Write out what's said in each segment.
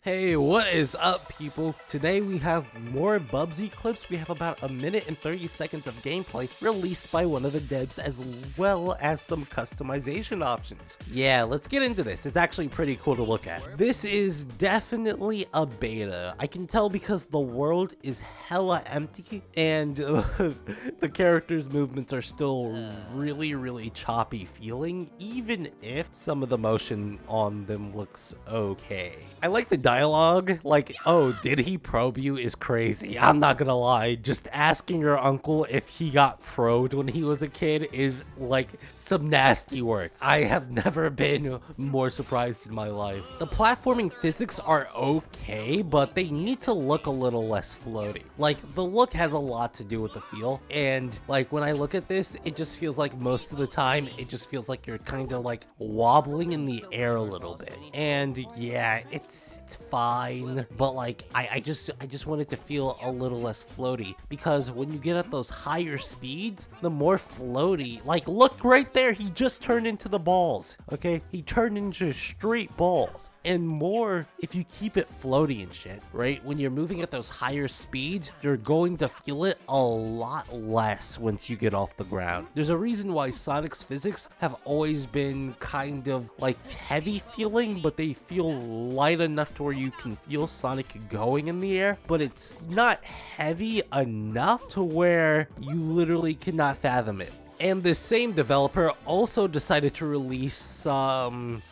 Hey, what is up, people? Today we have more Bubsy clips. We have about a minute and 30 seconds of gameplay released by one of the devs, as well as some customization options. Yeah, let's get into this. It's actually pretty cool to look at. This is definitely a beta. I can tell because the world is hella empty and the characters' movements are still really choppy feeling, even if some of the motion on them looks okay. I like the dialogue, like, oh, did he probe you is crazy. I'm not gonna lie, just asking your uncle if he got probed when he was a kid is like some nasty work. I have never been more surprised in my life. The platforming physics are okay, but they need to look a little less floaty. Like, the look has a lot to do with the feel, and like when I look at this, it just feels like most of the time it just feels like you're kind of like wobbling in the air a little bit. And yeah, it's fine, but like I just want it to feel a little less floaty, because when you get at those higher speeds, the more floaty, like look right there, he just turned into the balls. Okay, he turned into straight balls. And more if you keep it floaty and shit, right? When you're moving at those higher speeds, you're going to feel it a lot less once you get off the ground. There's a reason why Sonic's physics have always been kind of like heavy feeling, but they feel light enough to where you can feel Sonic going in the air, but it's not heavy enough to where you literally cannot fathom it. And this same developer also decided to release some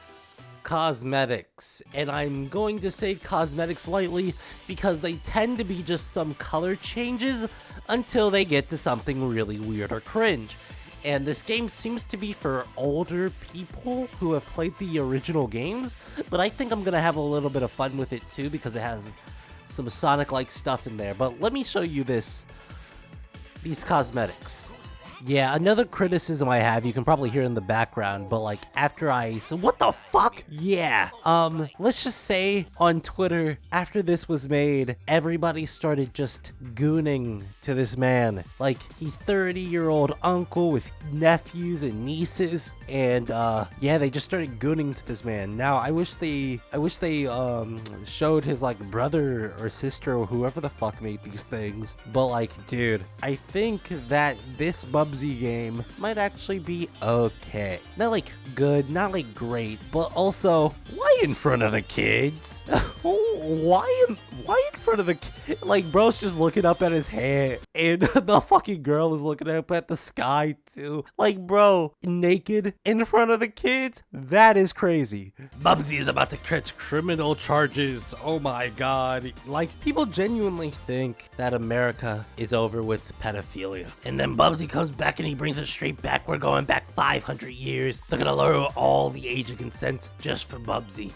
cosmetics, and I'm going to say cosmetics lightly because they tend to be just some color changes until they get to something really weird or cringe. And this game seems to be for older people who have played the original games, but I think I'm gonna have a little bit of fun with it too because it has some Sonic-like stuff in there. But let me show you these cosmetics. Yeah, another criticism I have, you can probably hear in the background, but like after what the fuck? Yeah, let's just say on Twitter, after this was made, everybody started just gooning to this man. Like, he's 30-year-old uncle with nephews and nieces, and yeah, they just started gooning to this man. Now, I wish they showed his like brother or sister or whoever the fuck made these things, but like, dude, I think that this Bubsy game might actually be okay. Not like good, not like great, but also, why in front of the kids? why in front of the kids? Like, bro's just looking up at his hair, and the fucking girl is looking up at the sky too. Like, bro, naked in front of the kids? That is crazy. Bubsy is about to catch criminal charges. Oh my god. Like, people genuinely think that America is over with pedophilia, and then Bubsy comes back and he brings it straight back. We're going back 500 years. They're gonna lower all the age of consent just for Bubsy.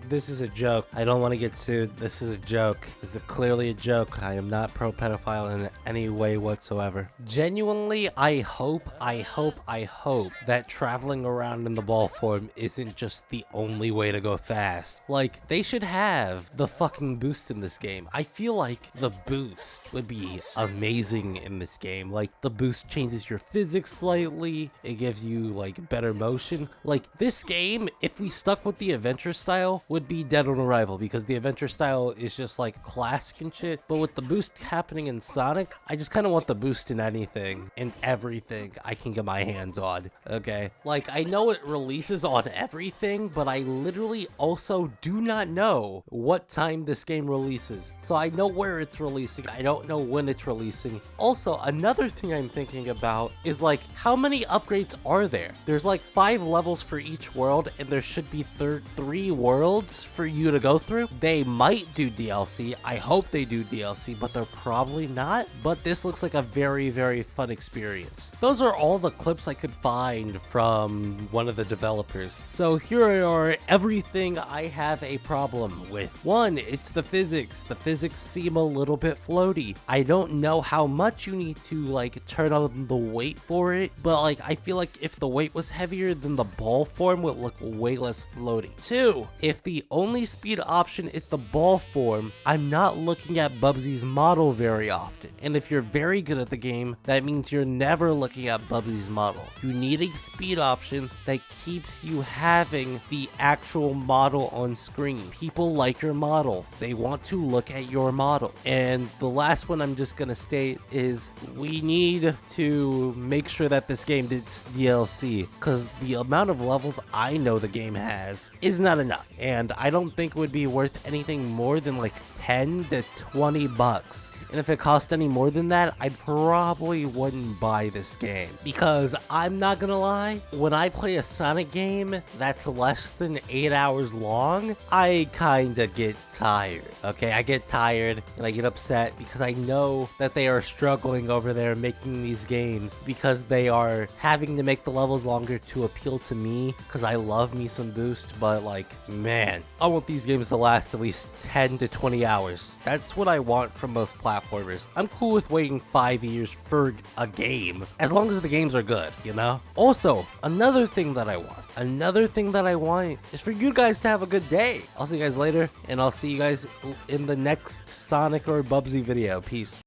This is a joke. I don't want to get sued. This is a joke. This is clearly a joke. I am not pro-pedophile in any way whatsoever. Genuinely, I hope that traveling around in the ball form isn't just the only way to go fast. Like, they should have the fucking boost in this game. I feel like the boost would be amazing in this game. Like, the boost changes your physics slightly. It gives you like better motion. Like, this game, if we stuck with the adventure style, would be dead on arrival, because the adventure style is just like classic and shit. But with the boost happening in Sonic, I just kind of want the boost in anything and everything I can get my hands on. Okay, like, I know it releases on everything, but I literally also do not know what time this game releases. So I know where it's releasing, I don't know when it's releasing. Also, another thing I'm thinking about is like, how many upgrades are there? There's like 5 levels for each world, and there should be 3 worlds for you to go through. They might do DLC. I hope they do DLC, but they're probably not. But this looks like a very fun experience. Those are all the clips I could find from one of the developers. So here are everything I have a problem with. 1, it's the physics. The physics seem a little bit floaty. I don't know how much you need to like turn on the weight for it, but like, I feel like if the weight was heavier, then the ball form would look way less floaty. 2, if the only speed option is the ball form, I'm not looking looking at Bubsy's model very often. And if you're very good at the game, that means you're never looking at Bubsy's model. You need a speed option that keeps you having the actual model on screen. People like your model. They want to look at your model. And the last one I'm just gonna state is we need to make sure that this game gets DLC, because the amount of levels I know the game has is not enough. And I don't think it would be worth anything more than like 10 to 20 bucks. And if it cost any more than that, I probably wouldn't buy this game. Because I'm not gonna lie, when I play a Sonic game that's less than 8 hours long, I kinda get tired. Okay, I get tired and I get upset because I know that they are struggling over there making these games because they are having to make the levels longer to appeal to me, because I love me some Boost, but like, man, I want these games to last at least 10 to 20 hours. That's what I want from most platformers. I'm cool with waiting 5 years for a game, as long as the games are good, you know? Also, another thing that I want is for you guys to have a good day. I'll see you guys later, and I'll see you guys in the next Sonic or Bubsy video. Peace.